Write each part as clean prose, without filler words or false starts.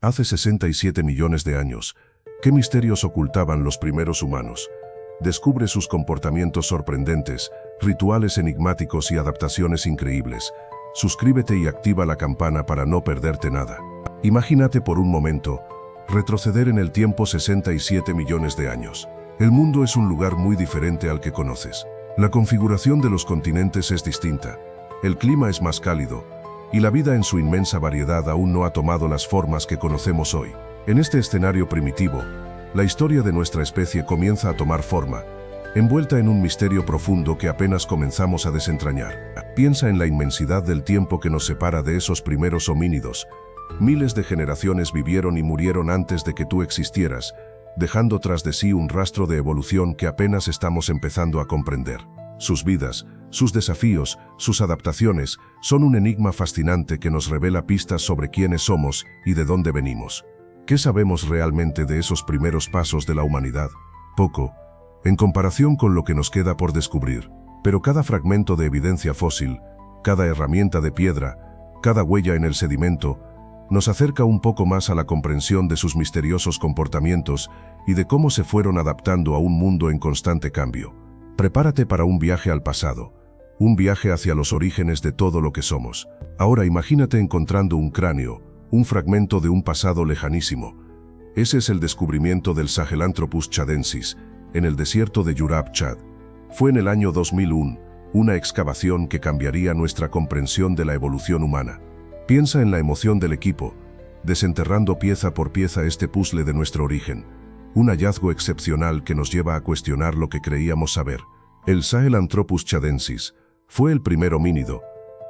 Hace 67 millones de años, ¿qué misterios ocultaban los primeros humanos? Descubre sus comportamientos sorprendentes, rituales enigmáticos y adaptaciones increíbles. Suscríbete y activa la campana para no perderte nada. Imagínate por un momento retroceder en el tiempo 67 millones de años. El mundo es un lugar muy diferente al que conoces. La configuración de los continentes es distinta, el clima es más cálido, y la vida en su inmensa variedad aún no ha tomado las formas que conocemos hoy. En este escenario primitivo, la historia de nuestra especie comienza a tomar forma, envuelta en un misterio profundo que apenas comenzamos a desentrañar. Piensa en la inmensidad del tiempo que nos separa de esos primeros homínidos. Miles de generaciones vivieron y murieron antes de que tú existieras, dejando tras de sí un rastro de evolución que apenas estamos empezando a comprender. Sus vidas, sus desafíos, sus adaptaciones, son un enigma fascinante que nos revela pistas sobre quiénes somos y de dónde venimos. ¿Qué sabemos realmente de esos primeros pasos de la humanidad? Poco, en comparación con lo que nos queda por descubrir. Pero cada fragmento de evidencia fósil, cada herramienta de piedra, cada huella en el sedimento, nos acerca un poco más a la comprensión de sus misteriosos comportamientos y de cómo se fueron adaptando a un mundo en constante cambio. Prepárate para un viaje al pasado, un viaje hacia los orígenes de todo lo que somos. Ahora imagínate encontrando un cráneo, un fragmento de un pasado lejanísimo. Ese es el descubrimiento del Sahelanthropus chadensis, en el desierto de Yurap, Chad. Fue en el año 2001, una excavación que cambiaría nuestra comprensión de la evolución humana. Piensa en la emoción del equipo, desenterrando pieza por pieza este puzzle de nuestro origen. Un hallazgo excepcional que nos lleva a cuestionar lo que creíamos saber. ¿El Sahelanthropus chadensis fue el primer homínido?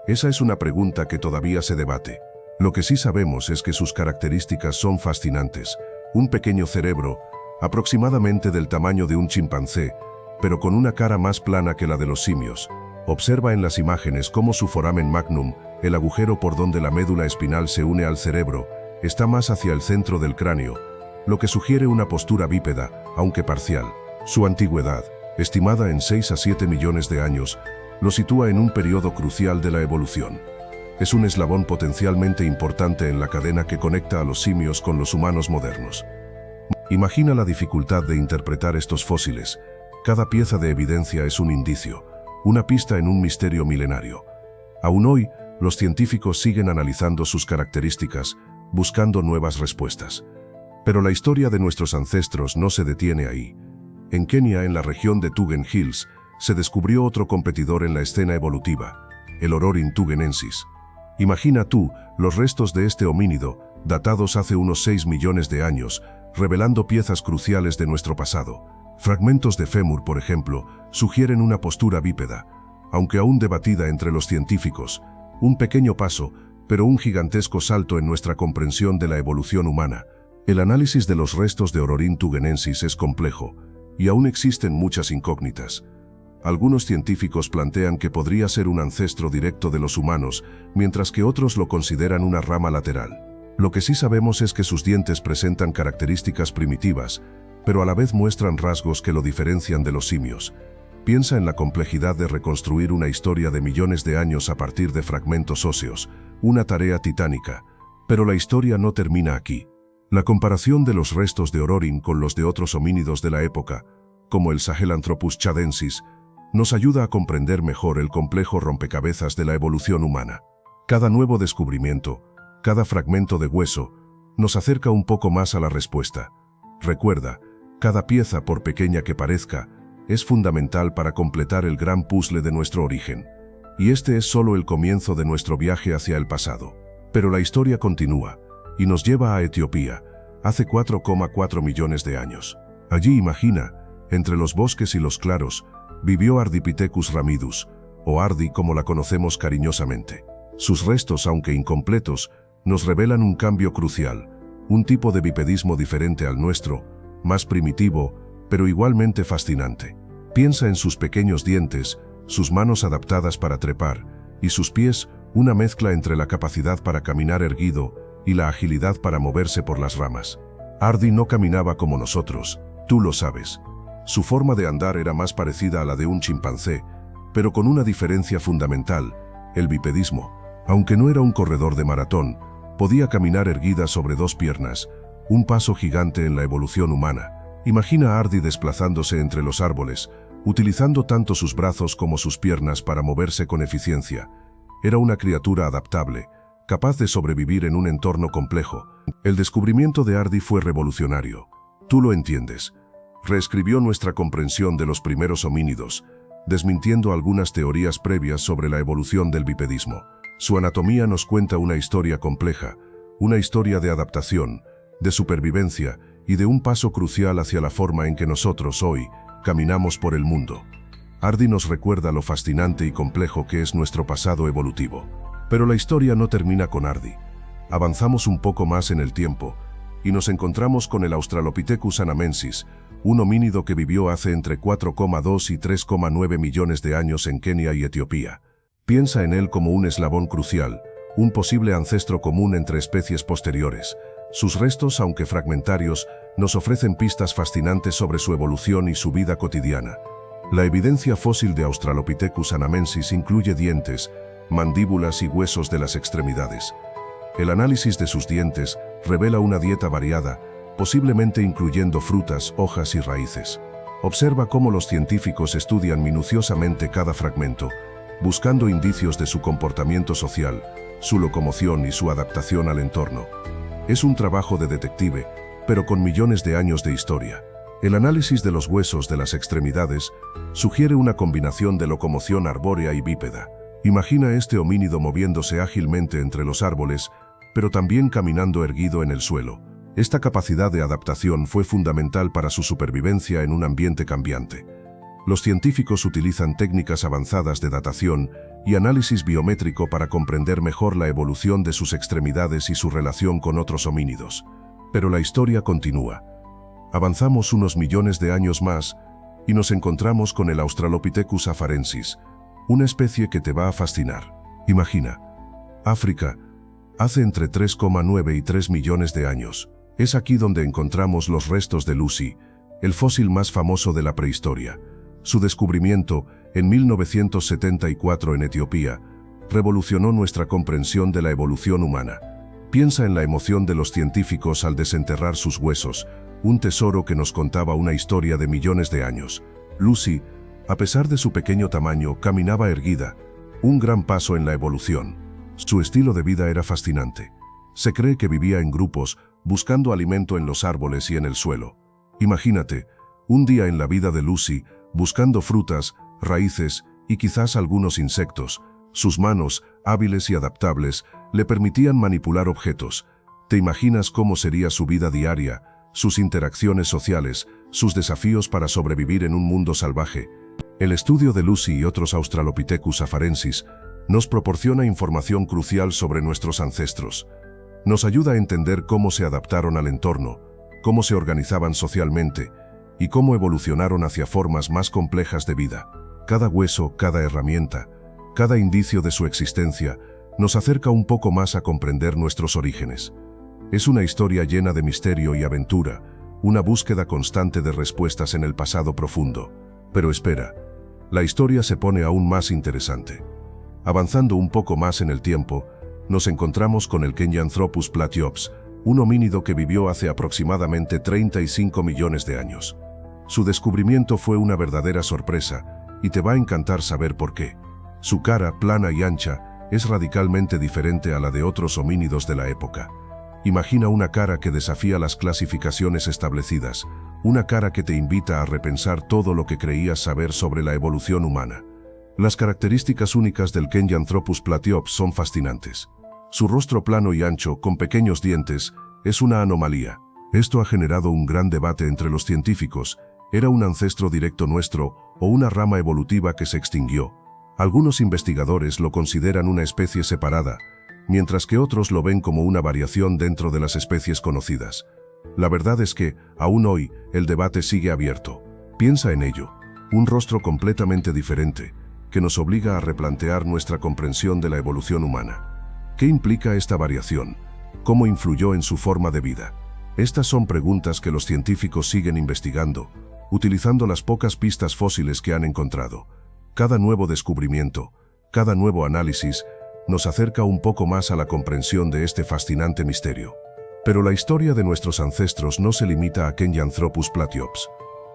Esa es una pregunta que todavía se debate. Lo que sí sabemos es que sus características son fascinantes. Un pequeño cerebro, aproximadamente del tamaño de un chimpancé, pero con una cara más plana que la de los simios. Observa en las imágenes cómo su foramen magnum, el agujero por donde la médula espinal se une al cerebro, está más hacia el centro del cráneo, lo que sugiere una postura bípeda, aunque parcial. Su antigüedad, estimada en 6 a 7 millones de años, lo sitúa en un periodo crucial de la evolución. Es un eslabón potencialmente importante en la cadena que conecta a los simios con los humanos modernos. Imagina la dificultad de interpretar estos fósiles. Cada pieza de evidencia es un indicio, una pista en un misterio milenario. Aún hoy, los científicos siguen analizando sus características, buscando nuevas respuestas. Pero la historia de nuestros ancestros no se detiene ahí. En Kenia, en la región de Tugen Hills, se descubrió otro competidor en la escena evolutiva, el Ororin tugenensis. Imagina tú los restos de este homínido, datados hace unos 6 millones de años, revelando piezas cruciales de nuestro pasado. Fragmentos de fémur, por ejemplo, sugieren una postura bípeda, aunque aún debatida entre los científicos. Un pequeño paso, pero un gigantesco salto en nuestra comprensión de la evolución humana. El análisis de los restos de Ororin tugenensis es complejo, y aún existen muchas incógnitas. Algunos científicos plantean que podría ser un ancestro directo de los humanos, mientras que otros lo consideran una rama lateral. Lo que sí sabemos es que sus dientes presentan características primitivas, pero a la vez muestran rasgos que lo diferencian de los simios. Piensa en la complejidad de reconstruir una historia de millones de años a partir de fragmentos óseos, una tarea titánica. Pero la historia no termina aquí. La comparación de los restos de Ororin con los de otros homínidos de la época, como el Sahelanthropus chadensis, nos ayuda a comprender mejor el complejo rompecabezas de la evolución humana. Cada nuevo descubrimiento, cada fragmento de hueso, nos acerca un poco más a la respuesta. Recuerda, cada pieza, por pequeña que parezca, es fundamental para completar el gran puzzle de nuestro origen. Y este es solo el comienzo de nuestro viaje hacia el pasado. Pero la historia continúa, y nos lleva a Etiopía, hace 4,4 millones de años. Allí, imagina, entre los bosques y los claros, vivió Ardipithecus ramidus, o Ardi como la conocemos cariñosamente. Sus restos, aunque incompletos, nos revelan un cambio crucial, un tipo de bipedismo diferente al nuestro, más primitivo, pero igualmente fascinante. Piensa en sus pequeños dientes, sus manos adaptadas para trepar, y sus pies, una mezcla entre la capacidad para caminar erguido y la agilidad para moverse por las ramas. Ardi no caminaba como nosotros, tú lo sabes. Su forma de andar era más parecida a la de un chimpancé, pero con una diferencia fundamental, el bipedismo. Aunque no era un corredor de maratón, Podía caminar erguida sobre dos piernas, un paso gigante en la evolución humana. Imagina a Ardi desplazándose entre los árboles, utilizando tanto sus brazos como sus piernas para moverse con eficiencia. Era una criatura adaptable, capaz de sobrevivir en un entorno complejo. El descubrimiento de Ardi fue revolucionario. Tú lo entiendes. Reescribió nuestra comprensión de los primeros homínidos, desmintiendo algunas teorías previas sobre la evolución del bipedismo. Su anatomía nos cuenta una historia compleja, una historia de adaptación, de supervivencia y de un paso crucial hacia la forma en que nosotros hoy caminamos por el mundo. Ardi nos recuerda lo fascinante y complejo que es nuestro pasado evolutivo. Pero la historia no termina con Ardi. Avanzamos un poco más en el tiempo y nos encontramos con el Australopithecus anamensis, un homínido que vivió hace entre 4,2 y 3,9 millones de años en Kenia y Etiopía. Piensa en él como un eslabón crucial, un posible ancestro común entre especies posteriores. Sus restos, aunque fragmentarios, nos ofrecen pistas fascinantes sobre su evolución y su vida cotidiana. La evidencia fósil de Australopithecus anamensis incluye dientes, mandíbulas y huesos de las extremidades. El análisis de sus dientes revela una dieta variada, posiblemente incluyendo frutas, hojas y raíces. Observa cómo los científicos estudian minuciosamente cada fragmento, buscando indicios de su comportamiento social, su locomoción y su adaptación al entorno. Es un trabajo de detective, pero con millones de años de historia. El análisis de los huesos de las extremidades sugiere una combinación de locomoción arbórea y bípeda. Imagina este homínido moviéndose ágilmente entre los árboles, pero también caminando erguido en el suelo. Esta capacidad de adaptación fue fundamental para su supervivencia en un ambiente cambiante. Los científicos utilizan técnicas avanzadas de datación y análisis biométrico para comprender mejor la evolución de sus extremidades y su relación con otros homínidos. Pero la historia continúa. Avanzamos unos millones de años más y nos encontramos con el Australopithecus afarensis, una especie que te va a fascinar. Imagina, África, hace entre 3,9 y 3 millones de años. Es aquí donde encontramos los restos de Lucy, el fósil más famoso de la prehistoria. Su descubrimiento, en 1974 en Etiopía, revolucionó nuestra comprensión de la evolución humana. Piensa en la emoción de los científicos al desenterrar sus huesos, un tesoro que nos contaba una historia de millones de años. Lucy, a pesar de su pequeño tamaño, caminaba erguida, un gran paso en la evolución. Su estilo de vida era fascinante. Se cree que vivía en grupos, buscando alimento en los árboles y en el suelo. Imagínate, un día en la vida de Lucy, buscando frutas, raíces y quizás algunos insectos. Sus manos, hábiles y adaptables, le permitían manipular objetos. ¿Te imaginas cómo sería su vida diaria, sus interacciones sociales, sus desafíos para sobrevivir en un mundo salvaje? El estudio de Lucy y otros Australopithecus afarensis nos proporciona información crucial sobre nuestros ancestros. Nos ayuda a entender cómo se adaptaron al entorno, cómo se organizaban socialmente y cómo evolucionaron hacia formas más complejas de vida. Cada hueso, cada herramienta, cada indicio de su existencia nos acerca un poco más a comprender nuestros orígenes. Es una historia llena de misterio y aventura, una búsqueda constante de respuestas en el pasado profundo. Pero espera, la historia se pone aún más interesante. Avanzando un poco más en el tiempo, nos encontramos con el Kenyanthropus platyops, un homínido que vivió hace aproximadamente 35 millones de años. Su descubrimiento fue una verdadera sorpresa, y te va a encantar saber por qué. Su cara, plana y ancha, es radicalmente diferente a la de otros homínidos de la época. Imagina una cara que desafía las clasificaciones establecidas, una cara que te invita a repensar todo lo que creías saber sobre la evolución humana. Las características únicas del Kenyanthropus platyops son fascinantes. Su rostro plano y ancho, con pequeños dientes, es una anomalía. Esto ha generado un gran debate entre los científicos. ¿Era un ancestro directo nuestro o una rama evolutiva que se extinguió? Algunos investigadores lo consideran una especie separada, mientras que otros lo ven como una variación dentro de las especies conocidas. La verdad es que, aún hoy, el debate sigue abierto. Piensa en ello. Un rostro completamente diferente, que nos obliga a replantear nuestra comprensión de la evolución humana. ¿Qué implica esta variación? ¿Cómo influyó en su forma de vida? Estas son preguntas que los científicos siguen investigando, utilizando las pocas pistas fósiles que han encontrado. Cada nuevo descubrimiento, cada nuevo análisis, nos acerca un poco más a la comprensión de este fascinante misterio. Pero la historia de nuestros ancestros no se limita a Kenyanthropus platyops.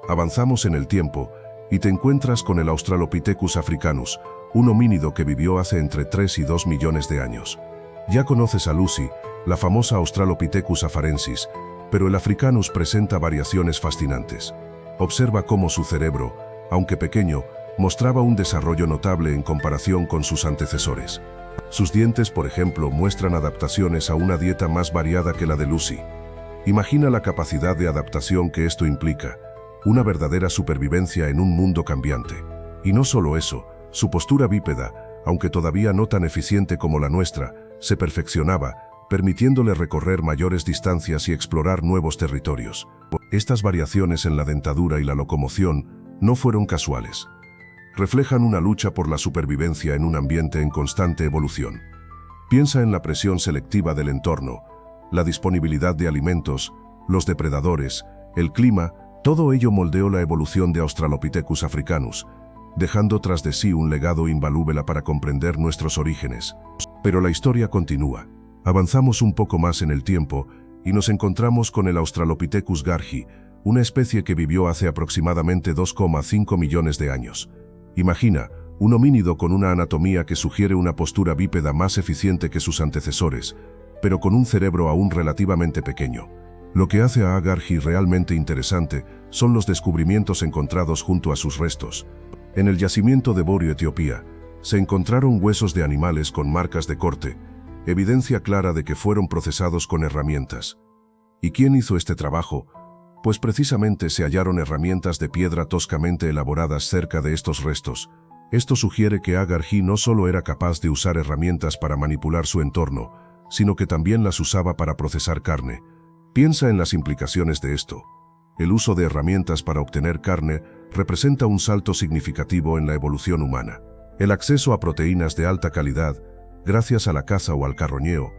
Avanzamos en el tiempo y te encuentras con el Australopithecus africanus, un homínido que vivió hace entre 3 y 2 millones de años. Ya conoces a Lucy, la famosa Australopithecus afarensis, pero el africanus presenta variaciones fascinantes. Observa cómo su cerebro, aunque pequeño, mostraba un desarrollo notable en comparación con sus antecesores. Sus dientes, por ejemplo, muestran adaptaciones a una dieta más variada que la de Lucy. Imagina la capacidad de adaptación que esto implica, una verdadera supervivencia en un mundo cambiante. Y no solo eso, su postura bípeda, aunque todavía no tan eficiente como la nuestra, se perfeccionaba, permitiéndole recorrer mayores distancias y explorar nuevos territorios. Estas variaciones en la dentadura y la locomoción no fueron casuales. Reflejan una lucha por la supervivencia en un ambiente en constante evolución. Piensa en la presión selectiva del entorno, la disponibilidad de alimentos, los depredadores, el clima. Todo ello moldeó la evolución de Australopithecus africanus, dejando tras de sí un legado invaluable para comprender nuestros orígenes. Pero la historia continúa. Avanzamos un poco más en el tiempo y nos encontramos con el Australopithecus garhi, una especie que vivió hace aproximadamente 2,5 millones de años. Imagina, un homínido con una anatomía que sugiere una postura bípeda más eficiente que sus antecesores, pero con un cerebro aún relativamente pequeño. Lo que hace a garhi realmente interesante son los descubrimientos encontrados junto a sus restos. En el yacimiento de Borio, Etiopía, se encontraron huesos de animales con marcas de corte, evidencia clara de que fueron procesados con herramientas. ¿Y quién hizo este trabajo? Pues precisamente se hallaron herramientas de piedra toscamente elaboradas cerca de estos restos. Esto sugiere que Agarji no solo era capaz de usar herramientas para manipular su entorno, sino que también las usaba para procesar carne. Piensa en las implicaciones de esto. El uso de herramientas para obtener carne representa un salto significativo en la evolución humana. El acceso a proteínas de alta calidad, gracias a la caza o al carroñeo,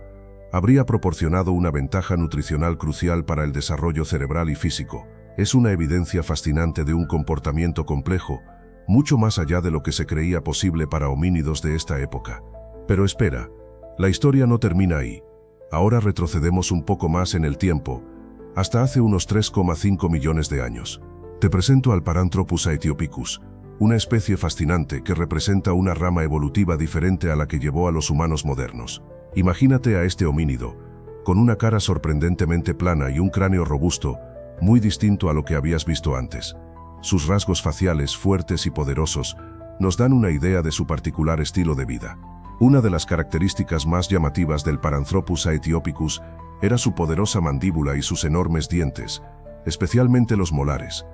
habría proporcionado una ventaja nutricional crucial para el desarrollo cerebral y físico. Es una evidencia fascinante de un comportamiento complejo, mucho más allá de lo que se creía posible para homínidos de esta época. Pero espera, la historia no termina ahí. Ahora retrocedemos un poco más en el tiempo, hasta hace unos 3,5 millones de años. Te presento al Paranthropus aethiopicus, una especie fascinante que representa una rama evolutiva diferente a la que llevó a los humanos modernos. Imagínate a este homínido, con una cara sorprendentemente plana y un cráneo robusto, muy distinto a lo que habías visto antes. Sus rasgos faciales fuertes y poderosos nos dan una idea de su particular estilo de vida. Una de las características más llamativas del Paranthropus aethiopicus era su poderosa mandíbula y sus enormes dientes, especialmente los molares.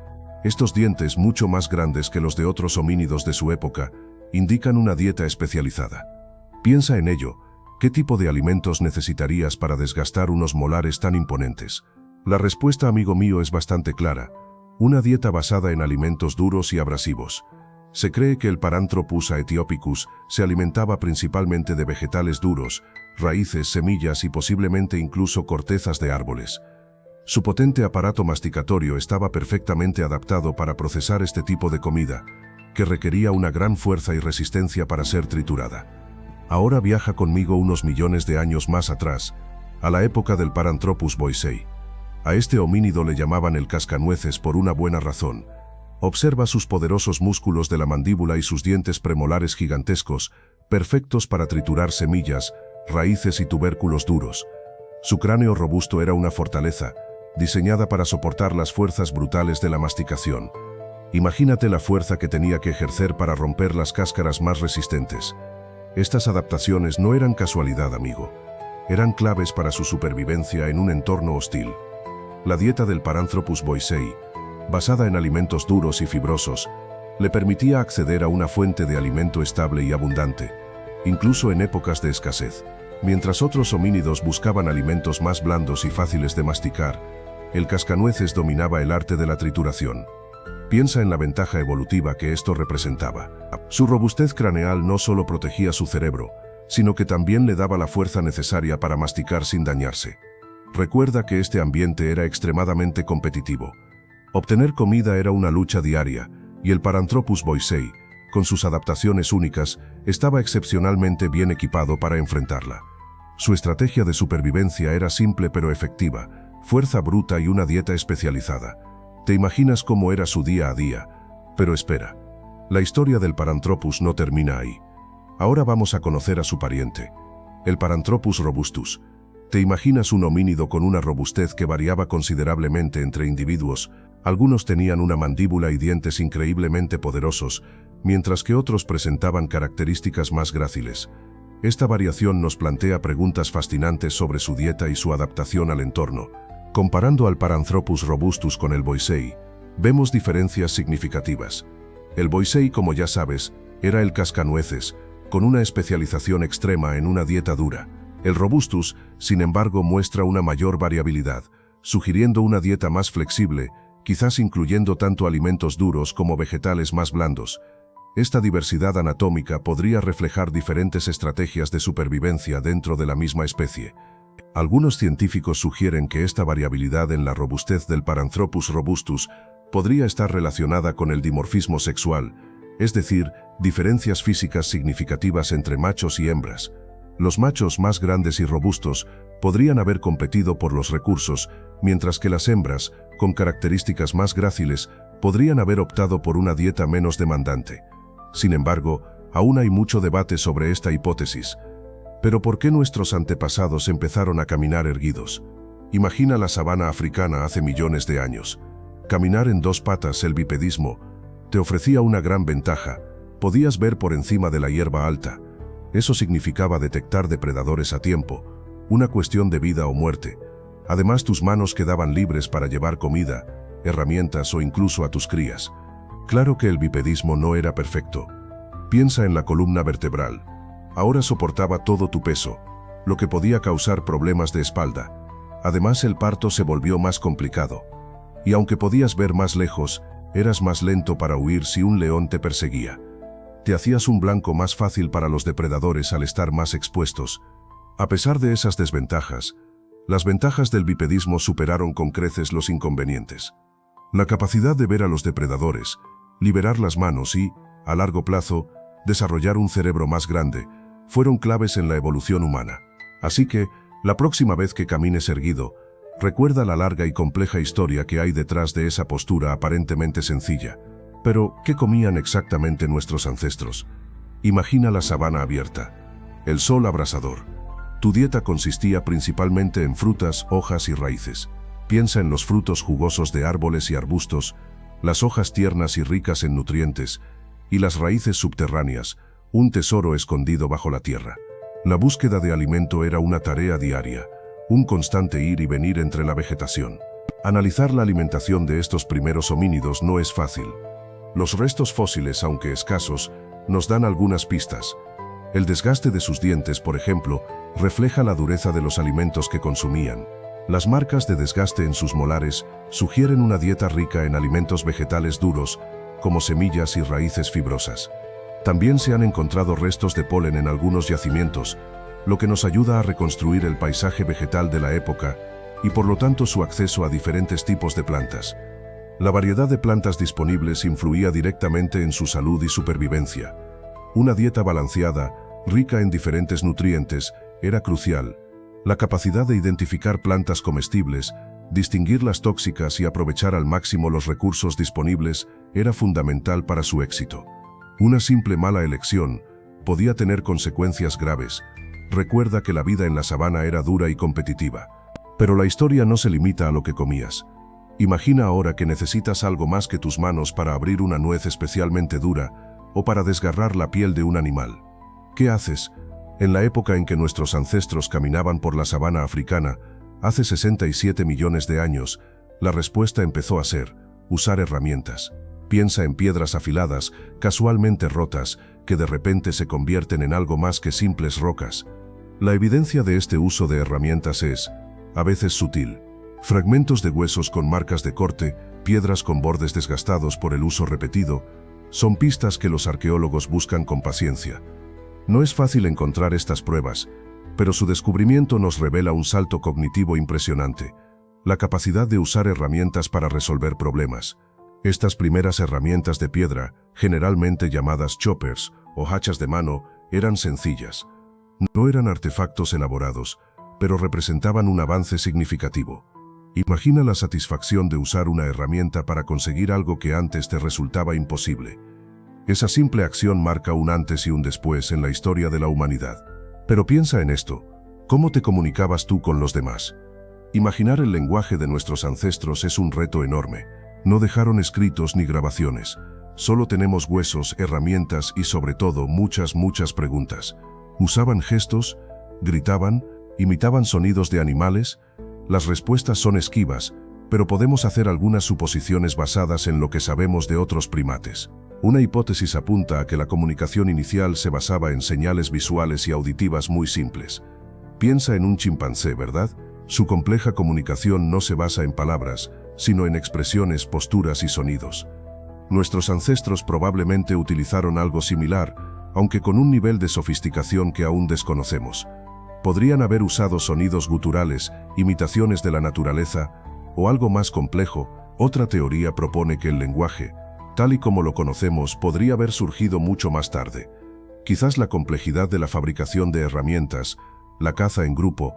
Estos dientes, mucho más grandes que los de otros homínidos de su época, indican una dieta especializada. Piensa en ello. ¿Qué tipo de alimentos necesitarías para desgastar unos molares tan imponentes? La respuesta, amigo mío, es bastante clara. Una dieta basada en alimentos duros y abrasivos. Se cree que el Paranthropus aethiopicus se alimentaba principalmente de vegetales duros, raíces, semillas y posiblemente incluso cortezas de árboles. Su potente aparato masticatorio estaba perfectamente adaptado para procesar este tipo de comida, que requería una gran fuerza y resistencia para ser triturada. Ahora viaja conmigo unos millones de años más atrás, a la época del Paranthropus boisei. A este homínido le llamaban el cascanueces por una buena razón. Observa sus poderosos músculos de la mandíbula y sus dientes premolares gigantescos, perfectos para triturar semillas, raíces y tubérculos duros. Su cráneo robusto era una fortaleza, diseñada para soportar las fuerzas brutales de la masticación. Imagínate la fuerza que tenía que ejercer para romper las cáscaras más resistentes. Estas adaptaciones no eran casualidad, amigo. Eran claves para su supervivencia en un entorno hostil. La dieta del Paranthropus boisei, basada en alimentos duros y fibrosos, le permitía acceder a una fuente de alimento estable y abundante, incluso en épocas de escasez. Mientras otros homínidos buscaban alimentos más blandos y fáciles de masticar, el cascanueces dominaba el arte de la trituración. Piensa en la ventaja evolutiva que esto representaba. Su robustez craneal no solo protegía su cerebro, sino que también le daba la fuerza necesaria para masticar sin dañarse. Recuerda que este ambiente era extremadamente competitivo. Obtener comida era una lucha diaria, y el Paranthropus boisei, con sus adaptaciones únicas, estaba excepcionalmente bien equipado para enfrentarla. Su estrategia de supervivencia era simple pero efectiva: fuerza bruta y una dieta especializada. Te imaginas cómo era su día a día. Pero espera, la historia del Paranthropus no termina ahí. Ahora vamos a conocer a su pariente, el Paranthropus robustus. ¿Te imaginas un homínido con una robustez que variaba considerablemente entre individuos? Algunos tenían una mandíbula y dientes increíblemente poderosos, mientras que otros presentaban características más gráciles. Esta variación nos plantea preguntas fascinantes sobre su dieta y su adaptación al entorno. Comparando al Paranthropus robustus con el boisei, vemos diferencias significativas. El boisei, como ya sabes, era el cascanueces, con una especialización extrema en una dieta dura. El robustus, sin embargo, muestra una mayor variabilidad, sugiriendo una dieta más flexible, quizás incluyendo tanto alimentos duros como vegetales más blandos. Esta diversidad anatómica podría reflejar diferentes estrategias de supervivencia dentro de la misma especie. Algunos científicos sugieren que esta variabilidad en la robustez del Paranthropus robustus podría estar relacionada con el dimorfismo sexual, es decir, diferencias físicas significativas entre machos y hembras. Los machos más grandes y robustos podrían haber competido por los recursos, mientras que las hembras, con características más gráciles, podrían haber optado por una dieta menos demandante. Sin embargo, aún hay mucho debate sobre esta hipótesis. ¿Pero por qué nuestros antepasados empezaron a caminar erguidos? Imagina la sabana africana hace millones de años. Caminar en dos patas, el bipedismo, te ofrecía una gran ventaja: podías ver por encima de la hierba alta. Eso significaba detectar depredadores a tiempo, una cuestión de vida o muerte. Además, tus manos quedaban libres para llevar comida, herramientas o incluso a tus crías. Claro que el bipedismo no era perfecto. Piensa en la columna vertebral. Ahora soportaba todo tu peso, lo que podía causar problemas de espalda. Además, el parto se volvió más complicado. Y aunque podías ver más lejos, eras más lento para huir si un león te perseguía. Te hacías un blanco más fácil para los depredadores al estar más expuestos. A pesar de esas desventajas, las ventajas del bipedismo superaron con creces los inconvenientes. La capacidad de ver a los depredadores, liberar las manos y, a largo plazo, desarrollar un cerebro más grande, fueron claves en la evolución humana. Así que, la próxima vez que camines erguido, recuerda la larga y compleja historia que hay detrás de esa postura aparentemente sencilla. Pero, ¿qué comían exactamente nuestros ancestros? Imagina la sabana abierta, el sol abrasador. Tu dieta consistía principalmente en frutas, hojas y raíces. Piensa en los frutos jugosos de árboles y arbustos, las hojas tiernas y ricas en nutrientes, y las raíces subterráneas, un tesoro escondido bajo la tierra. La búsqueda de alimento era una tarea diaria, un constante ir y venir entre la vegetación. Analizar la alimentación de estos primeros homínidos no es fácil. Los restos fósiles, aunque escasos, nos dan algunas pistas. El desgaste de sus dientes, por ejemplo, refleja la dureza de los alimentos que consumían. Las marcas de desgaste en sus molares sugieren una dieta rica en alimentos vegetales duros, como semillas y raíces fibrosas. También se han encontrado restos de polen en algunos yacimientos, lo que nos ayuda a reconstruir el paisaje vegetal de la época y por lo tanto su acceso a diferentes tipos de plantas. La variedad de plantas disponibles influía directamente en su salud y supervivencia. Una dieta balanceada, rica en diferentes nutrientes, era crucial. La capacidad de identificar plantas comestibles, distinguir las tóxicas y aprovechar al máximo los recursos disponibles era fundamental para su éxito. Una simple mala elección podía tener consecuencias graves. Recuerda que la vida en la sabana era dura y competitiva. Pero la historia no se limita a lo que comías. Imagina ahora que necesitas algo más que tus manos para abrir una nuez especialmente dura o para desgarrar la piel de un animal. ¿Qué haces? En la época en que nuestros ancestros caminaban por la sabana africana, hace 67 millones de años, la respuesta empezó a ser usar herramientas. Piensa en piedras afiladas, casualmente rotas, que de repente se convierten en algo más que simples rocas. La evidencia de este uso de herramientas es, a veces sutil. Fragmentos de huesos con marcas de corte, piedras con bordes desgastados por el uso repetido, son pistas que los arqueólogos buscan con paciencia. No es fácil encontrar estas pruebas, pero su descubrimiento nos revela un salto cognitivo impresionante: la capacidad de usar herramientas para resolver problemas. Estas primeras herramientas de piedra, generalmente llamadas choppers o hachas de mano, eran sencillas. No eran artefactos elaborados, pero representaban un avance significativo. Imagina la satisfacción de usar una herramienta para conseguir algo que antes te resultaba imposible. Esa simple acción marca un antes y un después en la historia de la humanidad. Pero piensa en esto, ¿cómo te comunicabas tú con los demás? Imaginar el lenguaje de nuestros ancestros es un reto enorme. No dejaron escritos ni grabaciones. Solo tenemos huesos, herramientas y sobre todo muchas preguntas. ¿Usaban gestos? ¿Gritaban? ¿Imitaban sonidos de animales? Las respuestas son esquivas, pero podemos hacer algunas suposiciones basadas en lo que sabemos de otros primates. Una hipótesis apunta a que la comunicación inicial se basaba en señales visuales y auditivas muy simples. Piensa en un chimpancé, ¿verdad? Su compleja comunicación no se basa en palabras, sino en expresiones, posturas y sonidos. Nuestros ancestros probablemente utilizaron algo similar, aunque con un nivel de sofisticación que aún desconocemos. Podrían haber usado sonidos guturales, imitaciones de la naturaleza, o algo más complejo. Otra teoría propone que el lenguaje, tal y como lo conocemos, podría haber surgido mucho más tarde. Quizás la complejidad de la fabricación de herramientas, la caza en grupo,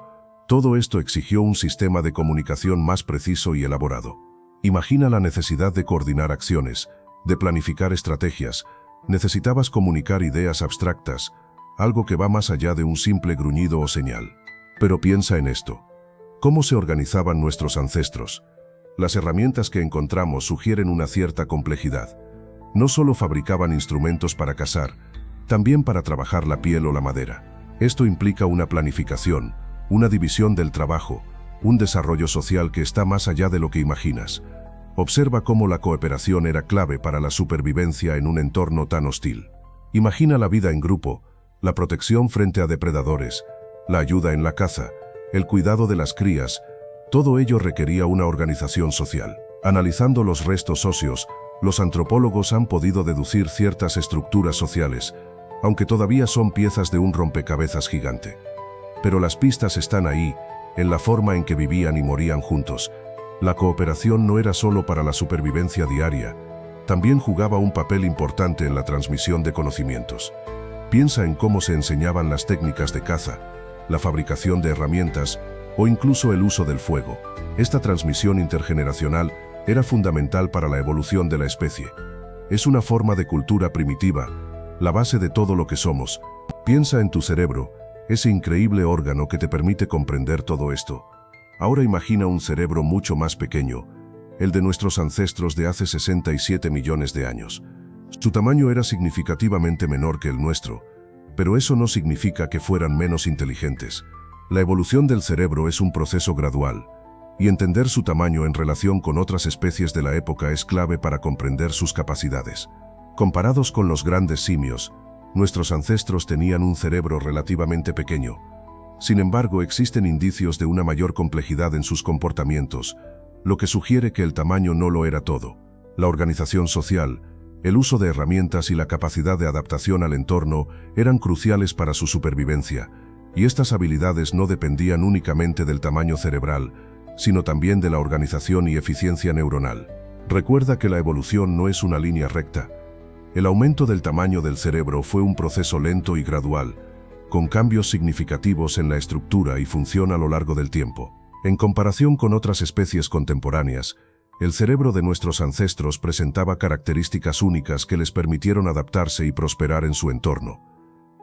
todo esto exigió un sistema de comunicación más preciso y elaborado. Imagina la necesidad de coordinar acciones, de planificar estrategias. Necesitabas comunicar ideas abstractas, algo que va más allá de un simple gruñido o señal. Pero piensa en esto. ¿Cómo se organizaban nuestros ancestros? Las herramientas que encontramos sugieren una cierta complejidad. No solo fabricaban instrumentos para cazar, también para trabajar la piel o la madera. Esto implica una planificación, una división del trabajo, un desarrollo social que está más allá de lo que imaginas. Observa cómo la cooperación era clave para la supervivencia en un entorno tan hostil. Imagina la vida en grupo, la protección frente a depredadores, la ayuda en la caza, el cuidado de las crías. Todo ello requería una organización social. Analizando los restos óseos, los antropólogos han podido deducir ciertas estructuras sociales, aunque todavía son piezas de un rompecabezas gigante. Pero las pistas están ahí, en la forma en que vivían y morían juntos. La cooperación no era solo para la supervivencia diaria, también jugaba un papel importante en la transmisión de conocimientos. Piensa en cómo se enseñaban las técnicas de caza, la fabricación de herramientas o incluso el uso del fuego. Esta transmisión intergeneracional era fundamental para la evolución de la especie. Es una forma de cultura primitiva, la base de todo lo que somos. Piensa en tu cerebro, ese increíble órgano que te permite comprender todo esto. Ahora imagina un cerebro mucho más pequeño, el de nuestros ancestros de hace 67 millones de años. Su tamaño era significativamente menor que el nuestro, pero eso no significa que fueran menos inteligentes. La evolución del cerebro es un proceso gradual, y entender su tamaño en relación con otras especies de la época es clave para comprender sus capacidades. Comparados con los grandes simios, nuestros ancestros tenían un cerebro relativamente pequeño. Sin embargo, existen indicios de una mayor complejidad en sus comportamientos, lo que sugiere que el tamaño no lo era todo. La organización social, el uso de herramientas y la capacidad de adaptación al entorno eran cruciales para su supervivencia, y estas habilidades no dependían únicamente del tamaño cerebral, sino también de la organización y eficiencia neuronal. Recuerda que la evolución no es una línea recta. El aumento del tamaño del cerebro fue un proceso lento y gradual, con cambios significativos en la estructura y función a lo largo del tiempo. En comparación con otras especies contemporáneas, el cerebro de nuestros ancestros presentaba características únicas que les permitieron adaptarse y prosperar en su entorno.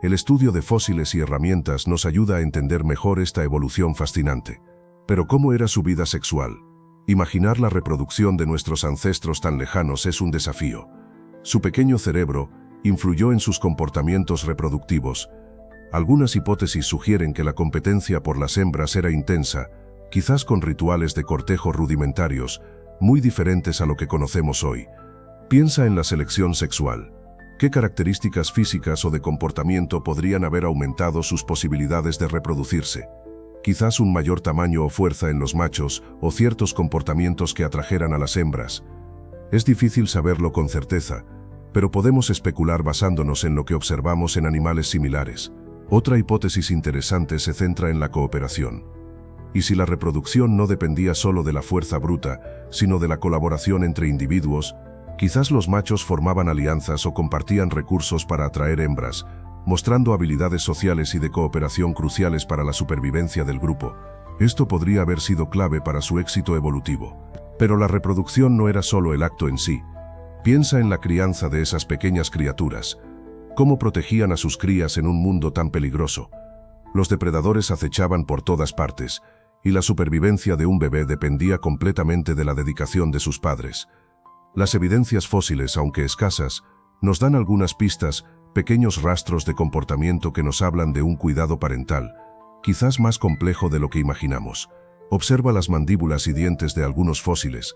El estudio de fósiles y herramientas nos ayuda a entender mejor esta evolución fascinante. Pero ¿cómo era su vida sexual? Imaginar la reproducción de nuestros ancestros tan lejanos es un desafío. Su pequeño cerebro influyó en sus comportamientos reproductivos. Algunas hipótesis sugieren que la competencia por las hembras era intensa, quizás con rituales de cortejo rudimentarios, muy diferentes a lo que conocemos hoy. Piensa en la selección sexual. ¿Qué características físicas o de comportamiento podrían haber aumentado sus posibilidades de reproducirse? Quizás un mayor tamaño o fuerza en los machos o ciertos comportamientos que atrajeran a las hembras. Es difícil saberlo con certeza, pero podemos especular basándonos en lo que observamos en animales similares. Otra hipótesis interesante se centra en la cooperación. ¿Y si la reproducción no dependía solo de la fuerza bruta, sino de la colaboración entre individuos? Quizás los machos formaban alianzas o compartían recursos para atraer hembras, mostrando habilidades sociales y de cooperación cruciales para la supervivencia del grupo. Esto podría haber sido clave para su éxito evolutivo. Pero la reproducción no era solo el acto en sí. Piensa en la crianza de esas pequeñas criaturas. Cómo protegían a sus crías en un mundo tan peligroso. Los depredadores acechaban por todas partes, y la supervivencia de un bebé dependía completamente de la dedicación de sus padres. Las evidencias fósiles, aunque escasas, nos dan algunas pistas, pequeños rastros de comportamiento que nos hablan de un cuidado parental, quizás más complejo de lo que imaginamos. Observa las mandíbulas y dientes de algunos fósiles.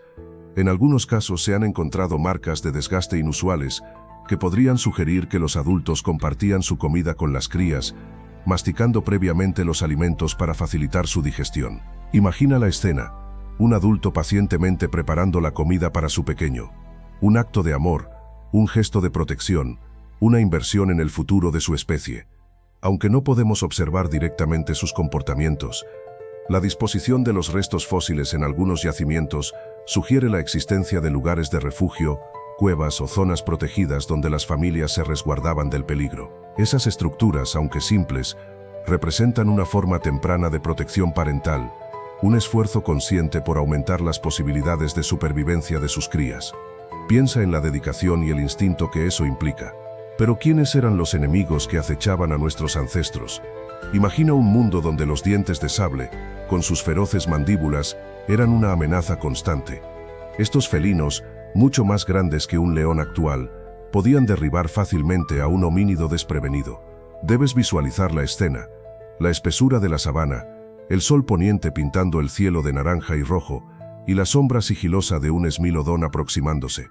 En algunos casos se han encontrado marcas de desgaste inusuales que podrían sugerir que los adultos compartían su comida con las crías, masticando previamente los alimentos para facilitar su digestión. Imagina la escena, un adulto pacientemente preparando la comida para su pequeño. Un acto de amor, un gesto de protección, una inversión en el futuro de su especie. Aunque no podemos observar directamente sus comportamientos, la disposición de los restos fósiles en algunos yacimientos sugiere la existencia de lugares de refugio, cuevas o zonas protegidas donde las familias se resguardaban del peligro. Esas estructuras, aunque simples, representan una forma temprana de protección parental, un esfuerzo consciente por aumentar las posibilidades de supervivencia de sus crías. Piensa en la dedicación y el instinto que eso implica. Pero ¿quiénes eran los enemigos que acechaban a nuestros ancestros? Imagina un mundo donde los dientes de sable, con sus feroces mandíbulas, eran una amenaza constante. Estos felinos, mucho más grandes que un león actual, podían derribar fácilmente a un homínido desprevenido. Debes visualizar la escena, la espesura de la sabana, el sol poniente pintando el cielo de naranja y rojo, y la sombra sigilosa de un esmilodón aproximándose.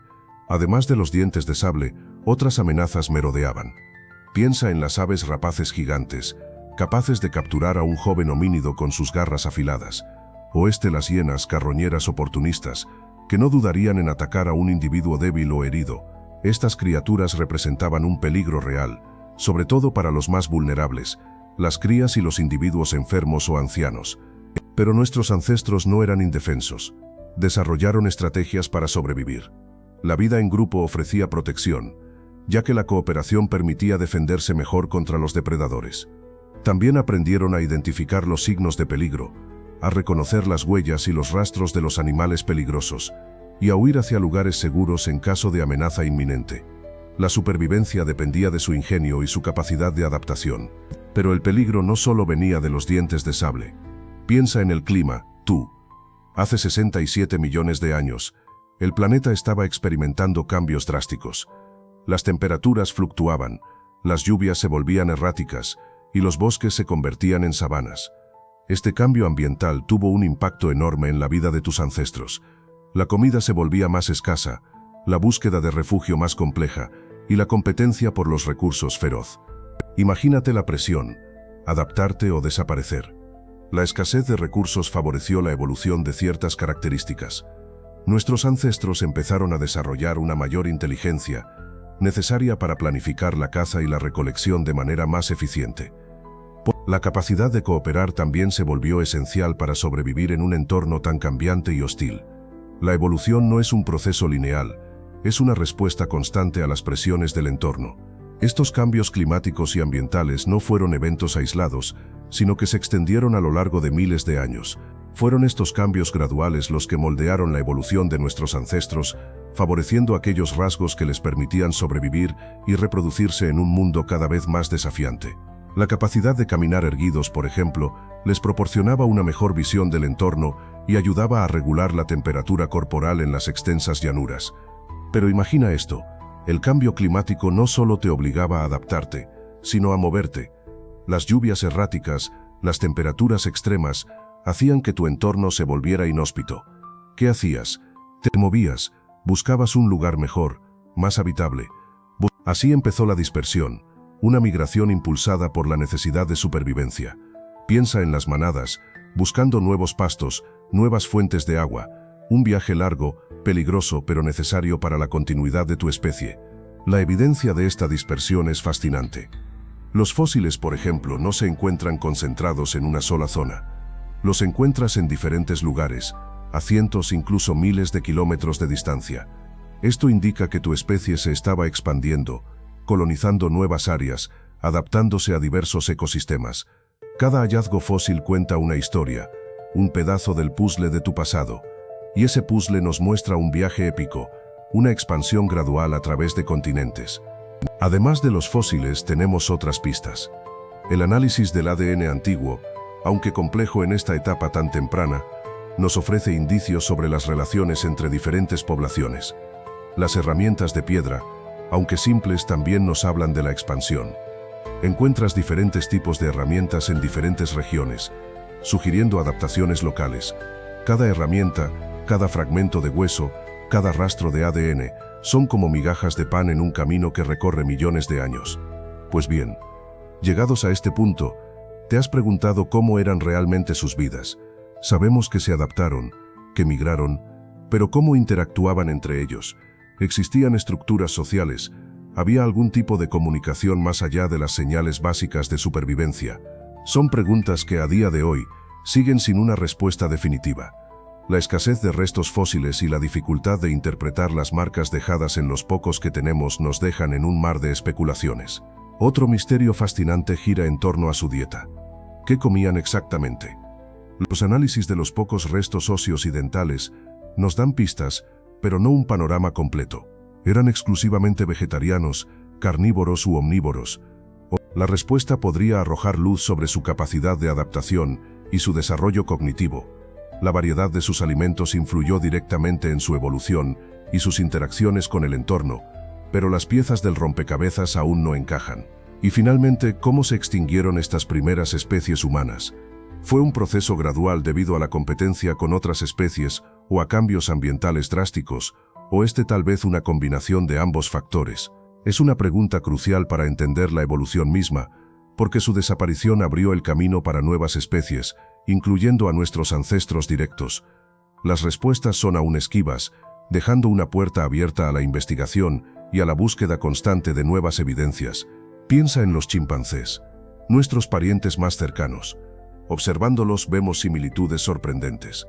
Además de los dientes de sable, otras amenazas merodeaban. Piensa en las aves rapaces gigantes, capaces de capturar a un joven homínido con sus garras afiladas, o las hienas carroñeras oportunistas, que no dudarían en atacar a un individuo débil o herido. Estas criaturas representaban un peligro real, sobre todo para los más vulnerables, las crías y los individuos enfermos o ancianos. Pero nuestros ancestros no eran indefensos. Desarrollaron estrategias para sobrevivir. La vida en grupo ofrecía protección, ya que la cooperación permitía defenderse mejor contra los depredadores. También aprendieron a identificar los signos de peligro, a reconocer las huellas y los rastros de los animales peligrosos, y a huir hacia lugares seguros en caso de amenaza inminente. La supervivencia dependía de su ingenio y su capacidad de adaptación. Pero el peligro no solo venía de los dientes de sable. Piensa en el clima, tú. Hace 67 millones de años, el planeta estaba experimentando cambios drásticos. Las temperaturas fluctuaban, las lluvias se volvían erráticas y los bosques se convertían en sabanas. Este cambio ambiental tuvo un impacto enorme en la vida de tus ancestros. La comida se volvía más escasa, la búsqueda de refugio más compleja y la competencia por los recursos feroz. Imagínate la presión, adaptarte o desaparecer. La escasez de recursos favoreció la evolución de ciertas características. Nuestros ancestros empezaron a desarrollar una mayor inteligencia, necesaria para planificar la caza y la recolección de manera más eficiente. La capacidad de cooperar también se volvió esencial para sobrevivir en un entorno tan cambiante y hostil. La evolución no es un proceso lineal, es una respuesta constante a las presiones del entorno. Estos cambios climáticos y ambientales no fueron eventos aislados, sino que se extendieron a lo largo de miles de años. Fueron estos cambios graduales los que moldearon la evolución de nuestros ancestros, favoreciendo aquellos rasgos que les permitían sobrevivir y reproducirse en un mundo cada vez más desafiante. La capacidad de caminar erguidos, por ejemplo, les proporcionaba una mejor visión del entorno y ayudaba a regular la temperatura corporal en las extensas llanuras. Pero imagina esto, el cambio climático no solo te obligaba a adaptarte, sino a moverte. Las lluvias erráticas, las temperaturas extremas, hacían que tu entorno se volviera inhóspito. ¿Qué hacías? Te movías, buscabas un lugar mejor, más habitable. Así empezó la dispersión, una migración impulsada por la necesidad de supervivencia. Piensa en las manadas, buscando nuevos pastos, nuevas fuentes de agua, un viaje largo, peligroso pero necesario para la continuidad de tu especie. La evidencia de esta dispersión es fascinante. Los fósiles, por ejemplo, no se encuentran concentrados en una sola zona. Los encuentras en diferentes lugares, a cientos, incluso miles de kilómetros de distancia. Esto indica que tu especie se estaba expandiendo, colonizando nuevas áreas, adaptándose a diversos ecosistemas. Cada hallazgo fósil cuenta una historia, un pedazo del puzzle de tu pasado, y ese puzzle nos muestra un viaje épico, una expansión gradual a través de continentes. Además de los fósiles, tenemos otras pistas. El análisis del ADN antiguo, aunque complejo en esta etapa tan temprana, nos ofrece indicios sobre las relaciones entre diferentes poblaciones. Las herramientas de piedra, aunque simples, también nos hablan de la expansión. Encuentras diferentes tipos de herramientas en diferentes regiones, sugiriendo adaptaciones locales. Cada herramienta, cada fragmento de hueso, cada rastro de ADN, son como migajas de pan en un camino que recorre millones de años. Pues bien, llegados a este punto, ¿te has preguntado cómo eran realmente sus vidas? Sabemos que se adaptaron, que migraron, pero ¿cómo interactuaban entre ellos? ¿Existían estructuras sociales? ¿Había algún tipo de comunicación más allá de las señales básicas de supervivencia? Son preguntas que a día de hoy siguen sin una respuesta definitiva. La escasez de restos fósiles y la dificultad de interpretar las marcas dejadas en los pocos que tenemos nos dejan en un mar de especulaciones. Otro misterio fascinante gira en torno a su dieta. ¿Qué comían exactamente? Los análisis de los pocos restos óseos y dentales nos dan pistas, pero no un panorama completo. ¿Eran exclusivamente vegetarianos, carnívoros u omnívoros? La respuesta podría arrojar luz sobre su capacidad de adaptación y su desarrollo cognitivo. La variedad de sus alimentos influyó directamente en su evolución y sus interacciones con el entorno, pero las piezas del rompecabezas aún no encajan. Y finalmente, ¿cómo se extinguieron estas primeras especies humanas? ¿Fue un proceso gradual debido a la competencia con otras especies o a cambios ambientales drásticos, o tal vez una combinación de ambos factores? Es una pregunta crucial para entender la evolución misma, porque su desaparición abrió el camino para nuevas especies, incluyendo a nuestros ancestros directos. Las respuestas son aún esquivas, dejando una puerta abierta a la investigación y a la búsqueda constante de nuevas evidencias. Piensa en los chimpancés, nuestros parientes más cercanos. Observándolos vemos similitudes sorprendentes.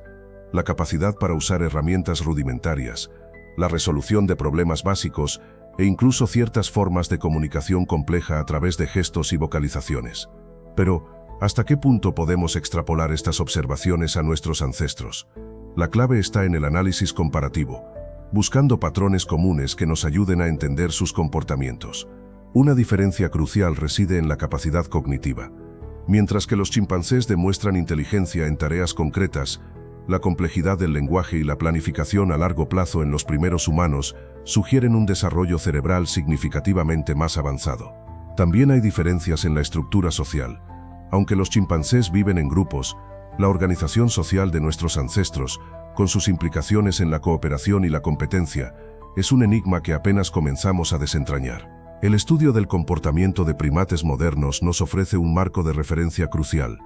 La capacidad para usar herramientas rudimentarias, la resolución de problemas básicos e incluso ciertas formas de comunicación compleja a través de gestos y vocalizaciones. Pero, ¿hasta qué punto podemos extrapolar estas observaciones a nuestros ancestros? La clave está en el análisis comparativo, buscando patrones comunes que nos ayuden a entender sus comportamientos. Una diferencia crucial reside en la capacidad cognitiva. Mientras que los chimpancés demuestran inteligencia en tareas concretas, la complejidad del lenguaje y la planificación a largo plazo en los primeros humanos sugieren un desarrollo cerebral significativamente más avanzado. También hay diferencias en la estructura social. Aunque los chimpancés viven en grupos, la organización social de nuestros ancestros, con sus implicaciones en la cooperación y la competencia, es un enigma que apenas comenzamos a desentrañar. El estudio del comportamiento de primates modernos nos ofrece un marco de referencia crucial,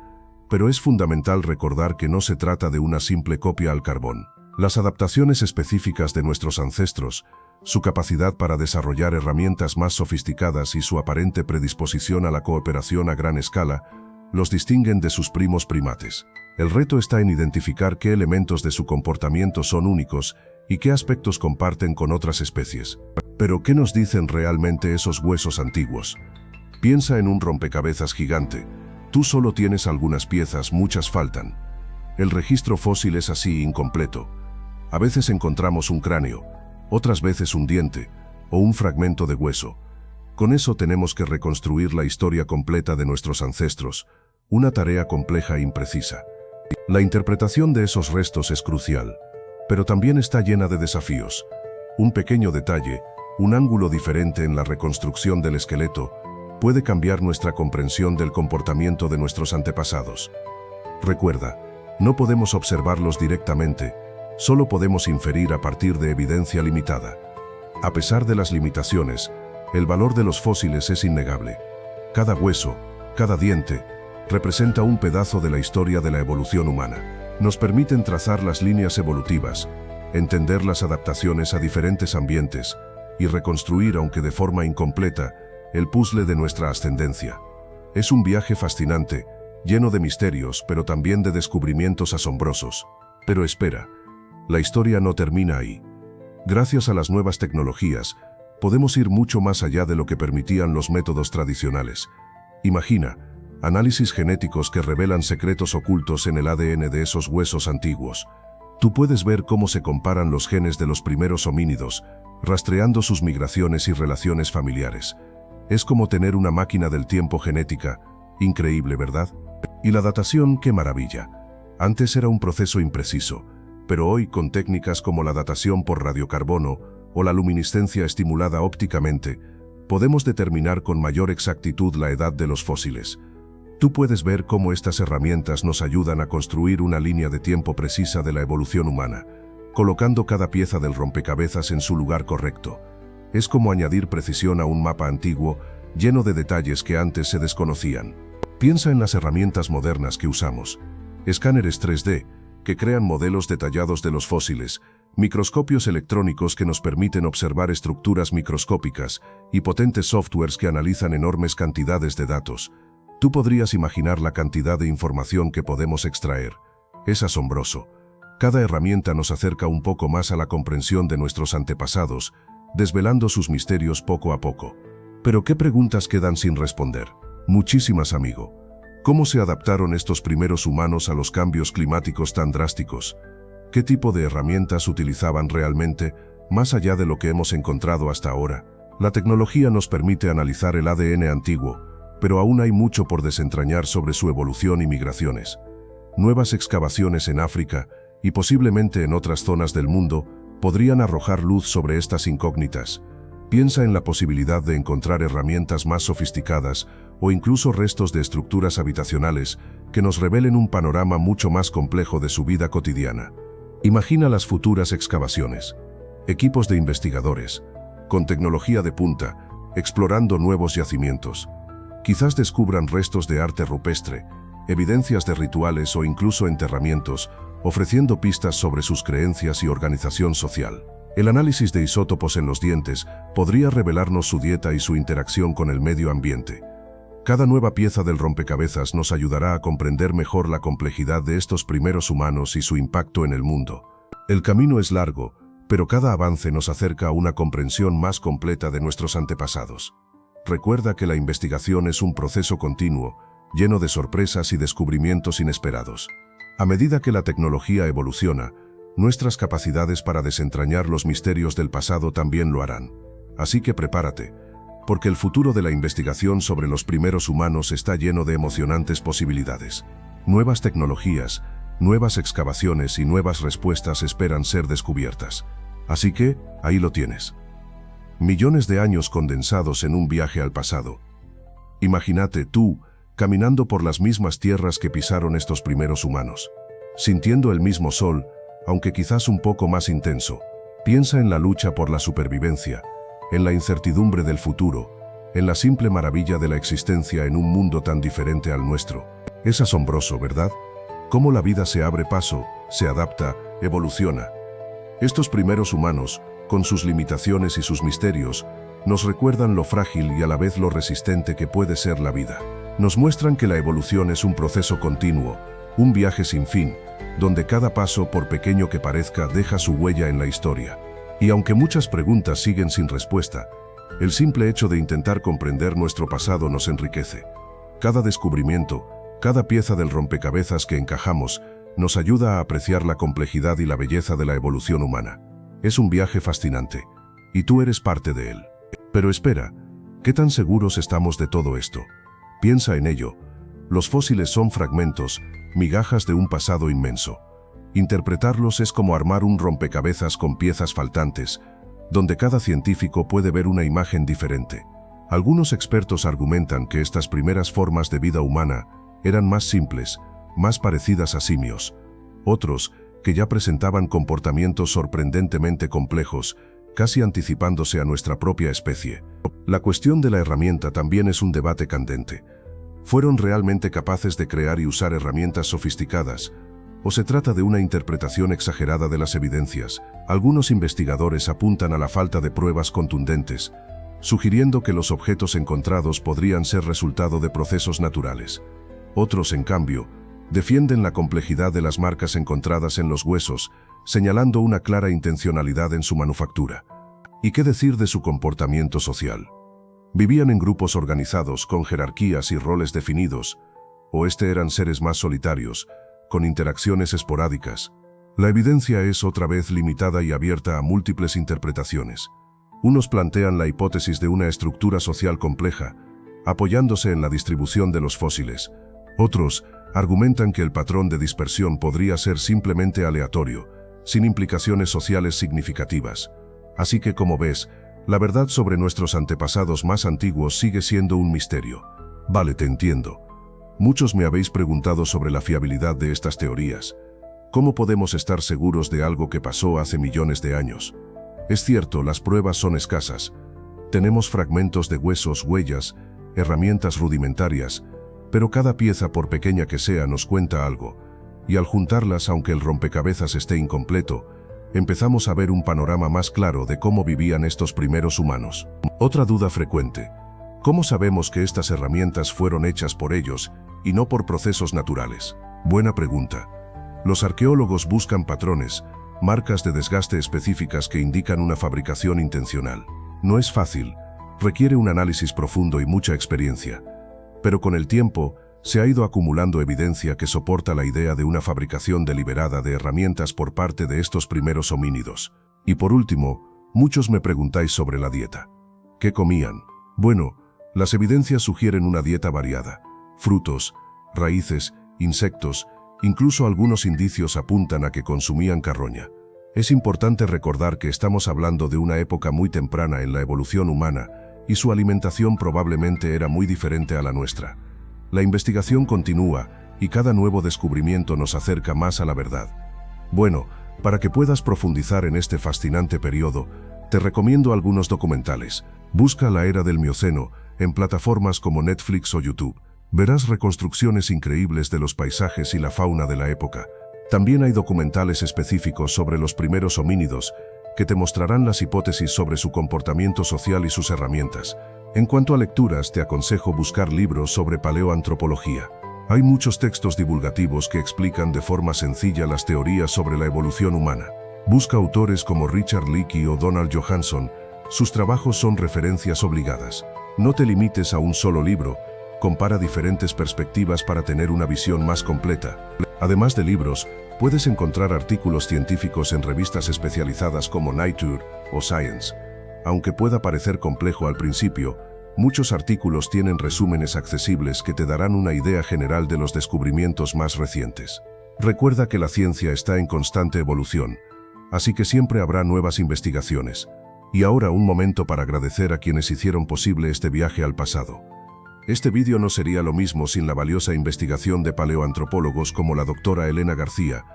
pero es fundamental recordar que no se trata de una simple copia al carbón. Las adaptaciones específicas de nuestros ancestros, su capacidad para desarrollar herramientas más sofisticadas y su aparente predisposición a la cooperación a gran escala, los distinguen de sus primos primates. El reto está en identificar qué elementos de su comportamiento son únicos y qué aspectos comparten con otras especies. Pero, ¿qué nos dicen realmente esos huesos antiguos? Piensa en un rompecabezas gigante. Tú solo tienes algunas piezas, muchas faltan. El registro fósil es así, incompleto. A veces encontramos un cráneo, otras veces un diente o un fragmento de hueso. Con eso tenemos que reconstruir la historia completa de nuestros ancestros, una tarea compleja e imprecisa. La interpretación de esos restos es crucial, pero también está llena de desafíos. Un pequeño detalle, un ángulo diferente en la reconstrucción del esqueleto, puede cambiar nuestra comprensión del comportamiento de nuestros antepasados. Recuerda, no podemos observarlos directamente, solo podemos inferir a partir de evidencia limitada. A pesar de las limitaciones, el valor de los fósiles es innegable. Cada hueso, cada diente, representa un pedazo de la historia de la evolución humana. Nos permiten trazar las líneas evolutivas, entender las adaptaciones a diferentes ambientes y reconstruir, aunque de forma incompleta, el puzzle de nuestra ascendencia. Es un viaje fascinante, lleno de misterios, pero también de descubrimientos asombrosos. Pero espera, la historia no termina ahí. Gracias a las nuevas tecnologías, podemos ir mucho más allá de lo que permitían los métodos tradicionales. Imagina, análisis genéticos que revelan secretos ocultos en el ADN de esos huesos antiguos. Tú puedes ver cómo se comparan los genes de los primeros homínidos, rastreando sus migraciones y relaciones familiares. Es como tener una máquina del tiempo genética. Increíble, ¿verdad? Y la datación, qué maravilla. Antes era un proceso impreciso, pero hoy, con técnicas como la datación por radiocarbono o la luminiscencia estimulada ópticamente, podemos determinar con mayor exactitud la edad de los fósiles. Tú puedes ver cómo estas herramientas nos ayudan a construir una línea de tiempo precisa de la evolución humana, colocando cada pieza del rompecabezas en su lugar correcto. Es como añadir precisión a un mapa antiguo, lleno de detalles que antes se desconocían. Piensa en las herramientas modernas que usamos. Escáneres 3D, que crean modelos detallados de los fósiles, microscopios electrónicos que nos permiten observar estructuras microscópicas y potentes softwares que analizan enormes cantidades de datos. Tú podrías imaginar la cantidad de información que podemos extraer. Es asombroso. Cada herramienta nos acerca un poco más a la comprensión de nuestros antepasados, desvelando sus misterios poco a poco. Pero ¿qué preguntas quedan sin responder? Muchísimas, amigo. ¿Cómo se adaptaron estos primeros humanos a los cambios climáticos tan drásticos? ¿Qué tipo de herramientas utilizaban realmente, más allá de lo que hemos encontrado hasta ahora? La tecnología nos permite analizar el ADN antiguo, pero aún hay mucho por desentrañar sobre su evolución y migraciones. Nuevas excavaciones en África, y posiblemente en otras zonas del mundo, podrían arrojar luz sobre estas incógnitas. Piensa en la posibilidad de encontrar herramientas más sofisticadas o incluso restos de estructuras habitacionales que nos revelen un panorama mucho más complejo de su vida cotidiana. Imagina las futuras excavaciones. Equipos de investigadores, con tecnología de punta, explorando nuevos yacimientos. Quizás descubran restos de arte rupestre, evidencias de rituales o incluso enterramientos, ofreciendo pistas sobre sus creencias y organización social. El análisis de isótopos en los dientes podría revelarnos su dieta y su interacción con el medio ambiente. Cada nueva pieza del rompecabezas nos ayudará a comprender mejor la complejidad de estos primeros humanos y su impacto en el mundo. El camino es largo, pero cada avance nos acerca a una comprensión más completa de nuestros antepasados. Recuerda que la investigación es un proceso continuo, lleno de sorpresas y descubrimientos inesperados. A medida que la tecnología evoluciona, nuestras capacidades para desentrañar los misterios del pasado también lo harán. Así que prepárate, porque el futuro de la investigación sobre los primeros humanos está lleno de emocionantes posibilidades. Nuevas tecnologías, nuevas excavaciones y nuevas respuestas esperan ser descubiertas. Así que, ahí lo tienes. Millones de años condensados en un viaje al pasado. Imagínate tú, caminando por las mismas tierras que pisaron estos primeros humanos, sintiendo el mismo sol, aunque quizás un poco más intenso. Piensa en la lucha por la supervivencia, en la incertidumbre del futuro, en la simple maravilla de la existencia en un mundo tan diferente al nuestro. Es asombroso, ¿verdad? Cómo la vida se abre paso, se adapta, evoluciona. Estos primeros humanos, con sus limitaciones y sus misterios, nos recuerdan lo frágil y a la vez lo resistente que puede ser la vida. Nos muestran que la evolución es un proceso continuo, un viaje sin fin, donde cada paso, por pequeño que parezca, deja su huella en la historia. Y aunque muchas preguntas siguen sin respuesta, el simple hecho de intentar comprender nuestro pasado nos enriquece. Cada descubrimiento, cada pieza del rompecabezas que encajamos, nos ayuda a apreciar la complejidad y la belleza de la evolución humana. Es un viaje fascinante, y tú eres parte de él. Pero espera, ¿qué tan seguros estamos de todo esto? Piensa en ello. Los fósiles son fragmentos, migajas de un pasado inmenso. Interpretarlos es como armar un rompecabezas con piezas faltantes, donde cada científico puede ver una imagen diferente. Algunos expertos argumentan que estas primeras formas de vida humana eran más simples, más parecidas a simios. Otros, que ya presentaban comportamientos sorprendentemente complejos, casi anticipándose a nuestra propia especie. La cuestión de la herramienta también es un debate candente. ¿Fueron realmente capaces de crear y usar herramientas sofisticadas? ¿O se trata de una interpretación exagerada de las evidencias? Algunos investigadores apuntan a la falta de pruebas contundentes, sugiriendo que los objetos encontrados podrían ser resultado de procesos naturales. Otros, en cambio, Defienden la complejidad de las marcas encontradas en los huesos, señalando una clara intencionalidad en su manufactura. ¿Y qué decir de su comportamiento social? Vivían en grupos organizados, con jerarquías y roles definidos, o eran seres más solitarios, con interacciones esporádicas. La evidencia es otra vez limitada y abierta a múltiples interpretaciones. Unos plantean la hipótesis de una estructura social compleja, apoyándose en la distribución de los fósiles. Otros argumentan que el patrón de dispersión podría ser simplemente aleatorio, sin implicaciones sociales significativas. Así que, como ves, la verdad sobre nuestros antepasados más antiguos sigue siendo un misterio. Vale, te entiendo. Muchos me habéis preguntado sobre la fiabilidad de estas teorías. ¿Cómo podemos estar seguros de algo que pasó hace millones de años? Es cierto, las pruebas son escasas. Tenemos fragmentos de huesos, huellas, herramientas rudimentarias, pero cada pieza, por pequeña que sea, nos cuenta algo, y al juntarlas, aunque el rompecabezas esté incompleto, empezamos a ver un panorama más claro de cómo vivían estos primeros humanos. Otra duda frecuente: ¿cómo sabemos que estas herramientas fueron hechas por ellos y no por procesos naturales? Buena pregunta. Los arqueólogos buscan patrones, marcas de desgaste específicas que indican una fabricación intencional. No es fácil, requiere un análisis profundo y mucha experiencia, pero con el tiempo se ha ido acumulando evidencia que soporta la idea de una fabricación deliberada de herramientas por parte de estos primeros homínidos. Y por último, muchos me preguntáis sobre la dieta. ¿Qué comían? Bueno, las evidencias sugieren una dieta variada. Frutos, raíces, insectos, incluso algunos indicios apuntan a que consumían carroña. Es importante recordar que estamos hablando de una época muy temprana en la evolución humana, y su alimentación probablemente era muy diferente a la nuestra. La investigación continúa, y cada nuevo descubrimiento nos acerca más a la verdad. Bueno, para que puedas profundizar en este fascinante periodo, te recomiendo algunos documentales. Busca La Era del Mioceno en plataformas como Netflix o YouTube. Verás reconstrucciones increíbles de los paisajes y la fauna de la época. También hay documentales específicos sobre los primeros homínidos, que te mostrarán las hipótesis sobre su comportamiento social y sus herramientas. En cuanto a lecturas, te aconsejo buscar libros sobre paleoantropología. Hay muchos textos divulgativos que explican de forma sencilla las teorías sobre la evolución humana. Busca autores como Richard Leakey o Donald Johanson. Sus trabajos son referencias obligadas. No te limites a un solo libro. Compara diferentes perspectivas para tener una visión más completa. Además de libros, puedes encontrar artículos científicos en revistas especializadas como Nature o Science. Aunque pueda parecer complejo al principio, muchos artículos tienen resúmenes accesibles que te darán una idea general de los descubrimientos más recientes. Recuerda que la ciencia está en constante evolución, así que siempre habrá nuevas investigaciones. Y ahora un momento para agradecer a quienes hicieron posible este viaje al pasado. Este vídeo no sería lo mismo sin la valiosa investigación de paleoantropólogos como la doctora Elena García,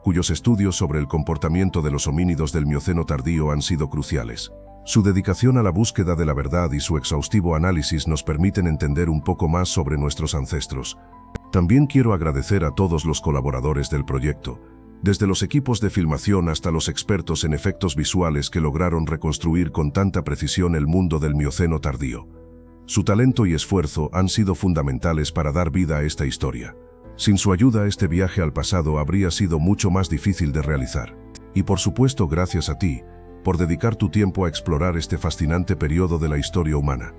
cuyos estudios sobre el comportamiento de los homínidos del Mioceno tardío han sido cruciales. Su dedicación a la búsqueda de la verdad y su exhaustivo análisis nos permiten entender un poco más sobre nuestros ancestros. También quiero agradecer a todos los colaboradores del proyecto, desde los equipos de filmación hasta los expertos en efectos visuales que lograron reconstruir con tanta precisión el mundo del Mioceno tardío. Su talento y esfuerzo han sido fundamentales para dar vida a esta historia. Sin su ayuda, este viaje al pasado habría sido mucho más difícil de realizar. Y por supuesto, gracias a ti, por dedicar tu tiempo a explorar este fascinante periodo de la historia humana.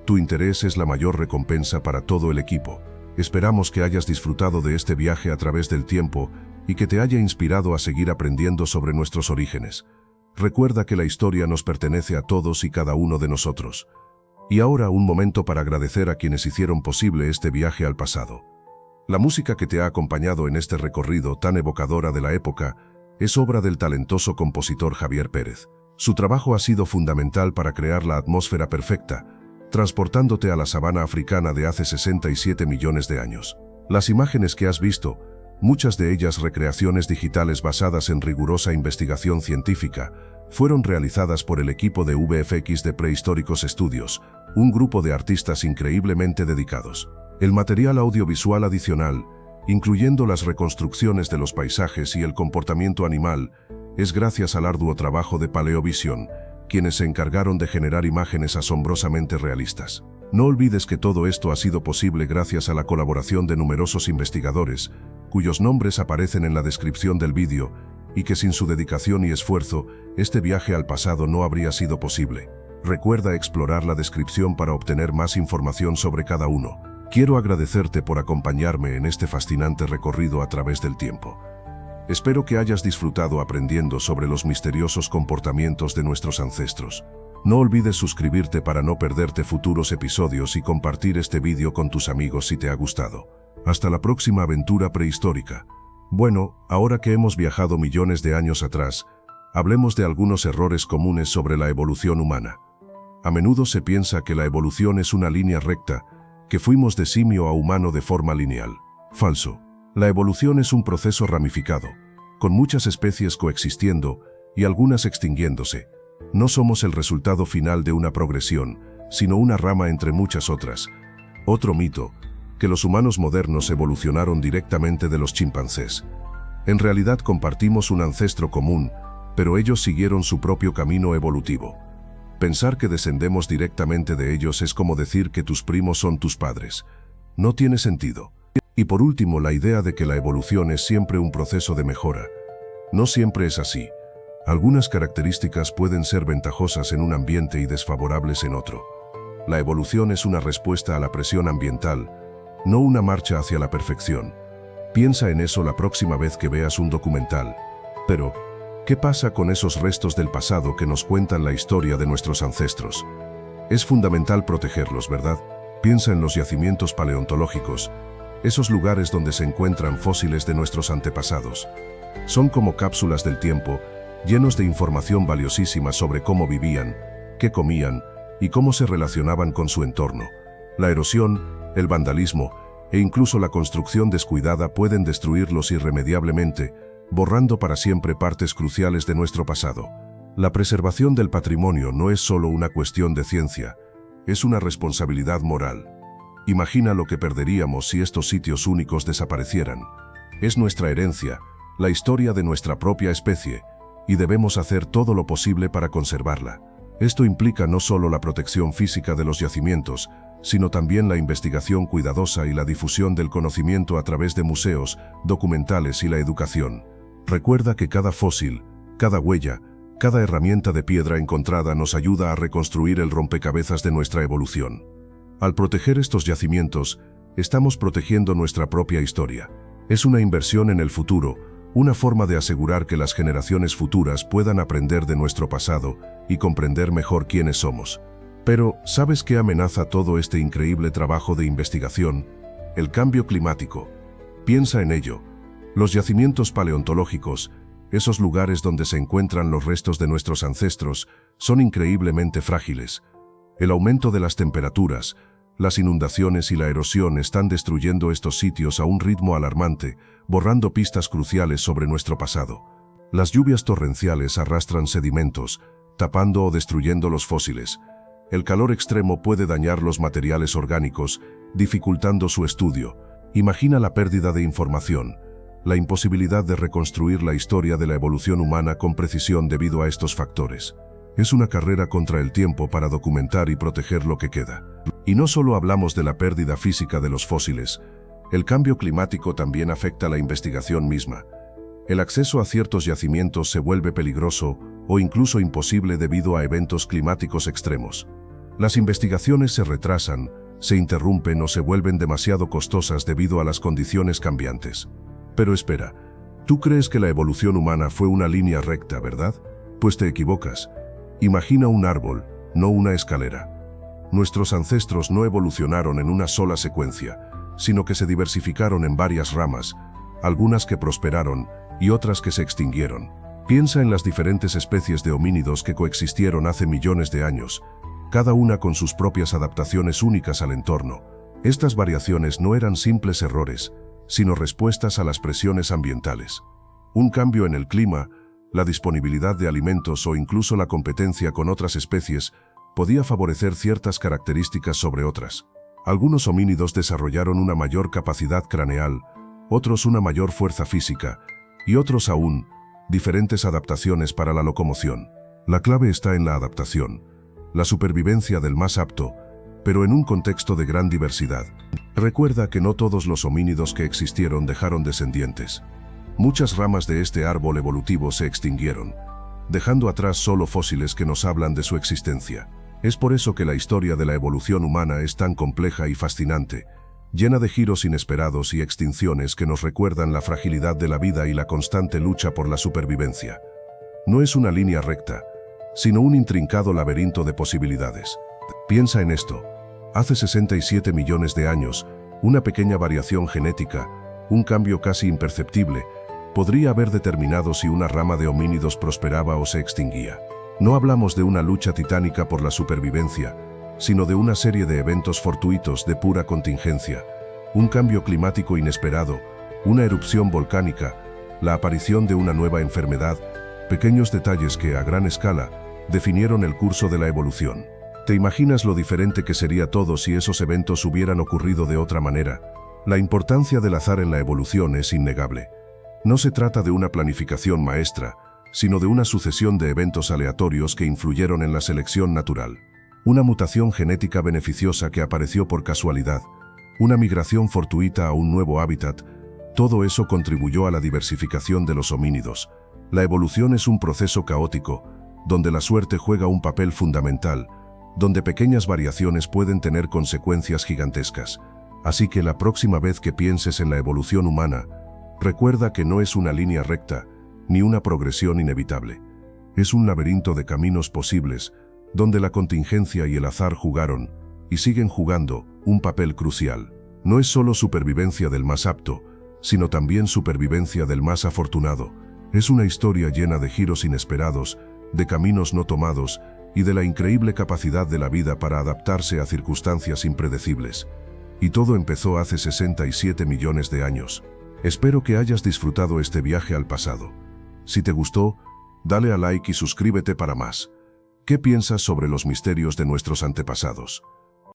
Tu interés es la mayor recompensa para todo el equipo. Esperamos que hayas disfrutado de este viaje a través del tiempo y que te haya inspirado a seguir aprendiendo sobre nuestros orígenes. Recuerda que la historia nos pertenece a todos y cada uno de nosotros. Y ahora un momento para agradecer a quienes hicieron posible este viaje al pasado. La música que te ha acompañado en este recorrido tan evocadora de la época es obra del talentoso compositor Javier Pérez. Su trabajo ha sido fundamental para crear la atmósfera perfecta, transportándote a la sabana africana de hace 67 millones de años. Las imágenes que has visto, muchas de ellas recreaciones digitales basadas en rigurosa investigación científica, fueron realizadas por el equipo de VFX de Prehistóricos Studios, un grupo de artistas increíblemente dedicados. El material audiovisual adicional, incluyendo las reconstrucciones de los paisajes y el comportamiento animal, es gracias al arduo trabajo de Paleovisión, quienes se encargaron de generar imágenes asombrosamente realistas. No olvides que todo esto ha sido posible gracias a la colaboración de numerosos investigadores, cuyos nombres aparecen en la descripción del vídeo, y que sin su dedicación y esfuerzo, este viaje al pasado no habría sido posible. Recuerda explorar la descripción para obtener más información sobre cada uno. Quiero agradecerte por acompañarme en este fascinante recorrido a través del tiempo. Espero que hayas disfrutado aprendiendo sobre los misteriosos comportamientos de nuestros ancestros. No olvides suscribirte para no perderte futuros episodios y compartir este vídeo con tus amigos si te ha gustado. Hasta la próxima aventura prehistórica. Bueno, ahora que hemos viajado millones de años atrás, hablemos de algunos errores comunes sobre la evolución humana. A menudo se piensa que la evolución es una línea recta, que fuimos de simio a humano de forma lineal. Falso. La evolución es un proceso ramificado, con muchas especies coexistiendo y algunas extinguiéndose. No somos el resultado final de una progresión, sino una rama entre muchas otras. Otro mito, que los humanos modernos evolucionaron directamente de los chimpancés. En realidad compartimos un ancestro común, pero ellos siguieron su propio camino evolutivo. Pensar que descendemos directamente de ellos es como decir que tus primos son tus padres. No tiene sentido. Y por último, la idea de que la evolución es siempre un proceso de mejora. No siempre es así. Algunas características pueden ser ventajosas en un ambiente y desfavorables en otro. La evolución es una respuesta a la presión ambiental, no una marcha hacia la perfección. Piensa en eso la próxima vez que veas un documental. Pero, ¿qué pasa con esos restos del pasado que nos cuentan la historia de nuestros ancestros? Es fundamental protegerlos, ¿verdad? Piensa en los yacimientos paleontológicos, esos lugares donde se encuentran fósiles de nuestros antepasados. Son como cápsulas del tiempo, llenos de información valiosísima sobre cómo vivían, qué comían y cómo se relacionaban con su entorno. La erosión, el vandalismo e incluso la construcción descuidada pueden destruirlos irremediablemente, borrando para siempre partes cruciales de nuestro pasado. La preservación del patrimonio no es solo una cuestión de ciencia, es una responsabilidad moral. Imagina lo que perderíamos si estos sitios únicos desaparecieran. Es nuestra herencia, la historia de nuestra propia especie, y debemos hacer todo lo posible para conservarla. Esto implica no solo la protección física de los yacimientos, sino también la investigación cuidadosa y la difusión del conocimiento a través de museos, documentales y la educación. Recuerda que cada fósil, cada huella, cada herramienta de piedra encontrada nos ayuda a reconstruir el rompecabezas de nuestra evolución. Al proteger estos yacimientos, estamos protegiendo nuestra propia historia. Es una inversión en el futuro, una forma de asegurar que las generaciones futuras puedan aprender de nuestro pasado y comprender mejor quiénes somos. Pero, ¿sabes qué amenaza todo este increíble trabajo de investigación? El cambio climático. Piensa en ello. Los yacimientos paleontológicos, esos lugares donde se encuentran los restos de nuestros ancestros, son increíblemente frágiles. El aumento de las temperaturas, las inundaciones y la erosión están destruyendo estos sitios a un ritmo alarmante, borrando pistas cruciales sobre nuestro pasado. Las lluvias torrenciales arrastran sedimentos, tapando o destruyendo los fósiles. El calor extremo puede dañar los materiales orgánicos, dificultando su estudio. Imagina la pérdida de información, la imposibilidad de reconstruir la historia de la evolución humana con precisión debido a estos factores. Es una carrera contra el tiempo para documentar y proteger lo que queda. Y no solo hablamos de la pérdida física de los fósiles, el cambio climático también afecta la investigación misma. El acceso a ciertos yacimientos se vuelve peligroso o incluso imposible debido a eventos climáticos extremos. Las investigaciones se retrasan, se interrumpen o se vuelven demasiado costosas debido a las condiciones cambiantes. Pero espera, ¿tú crees que la evolución humana fue una línea recta, verdad? Pues te equivocas. Imagina un árbol, no una escalera. Nuestros ancestros no evolucionaron en una sola secuencia, sino que se diversificaron en varias ramas, algunas que prosperaron y otras que se extinguieron. Piensa en las diferentes especies de homínidos que coexistieron hace millones de años, cada una con sus propias adaptaciones únicas al entorno. Estas variaciones no eran simples errores, sino respuestas a las presiones ambientales. Un cambio en el clima, la disponibilidad de alimentos o incluso la competencia con otras especies podía favorecer ciertas características sobre otras. Algunos homínidos desarrollaron una mayor capacidad craneal, otros una mayor fuerza física, y otros aún, diferentes adaptaciones para la locomoción. La clave está en la adaptación, la supervivencia del más apto, pero en un contexto de gran diversidad. Recuerda que no todos los homínidos que existieron dejaron descendientes. Muchas ramas de este árbol evolutivo se extinguieron, dejando atrás solo fósiles que nos hablan de su existencia. Es por eso que la historia de la evolución humana es tan compleja y fascinante, llena de giros inesperados y extinciones que nos recuerdan la fragilidad de la vida y la constante lucha por la supervivencia. No es una línea recta, sino un intrincado laberinto de posibilidades. Piensa en esto. Hace 67 millones de años, una pequeña variación genética, un cambio casi imperceptible, podría haber determinado si una rama de homínidos prosperaba o se extinguía. No hablamos de una lucha titánica por la supervivencia, sino de una serie de eventos fortuitos de pura contingencia, un cambio climático inesperado, una erupción volcánica, la aparición de una nueva enfermedad, pequeños detalles que, a gran escala, definieron el curso de la evolución. ¿Te imaginas lo diferente que sería todo si esos eventos hubieran ocurrido de otra manera? La importancia del azar en la evolución es innegable. No se trata de una planificación maestra, sino de una sucesión de eventos aleatorios que influyeron en la selección natural. Una mutación genética beneficiosa que apareció por casualidad, una migración fortuita a un nuevo hábitat, todo eso contribuyó a la diversificación de los homínidos. La evolución es un proceso caótico, donde la suerte juega un papel fundamental, donde pequeñas variaciones pueden tener consecuencias gigantescas. Así que la próxima vez que pienses en la evolución humana, recuerda que no es una línea recta, ni una progresión inevitable. Es un laberinto de caminos posibles, donde la contingencia y el azar jugaron, y siguen jugando, un papel crucial. No es solo supervivencia del más apto, sino también supervivencia del más afortunado. Es una historia llena de giros inesperados, de caminos no tomados, y de la increíble capacidad de la vida para adaptarse a circunstancias impredecibles. Y todo empezó hace 67 millones de años. Espero que hayas disfrutado este viaje al pasado. Si te gustó, dale a like y suscríbete para más. ¿Qué piensas sobre los misterios de nuestros antepasados?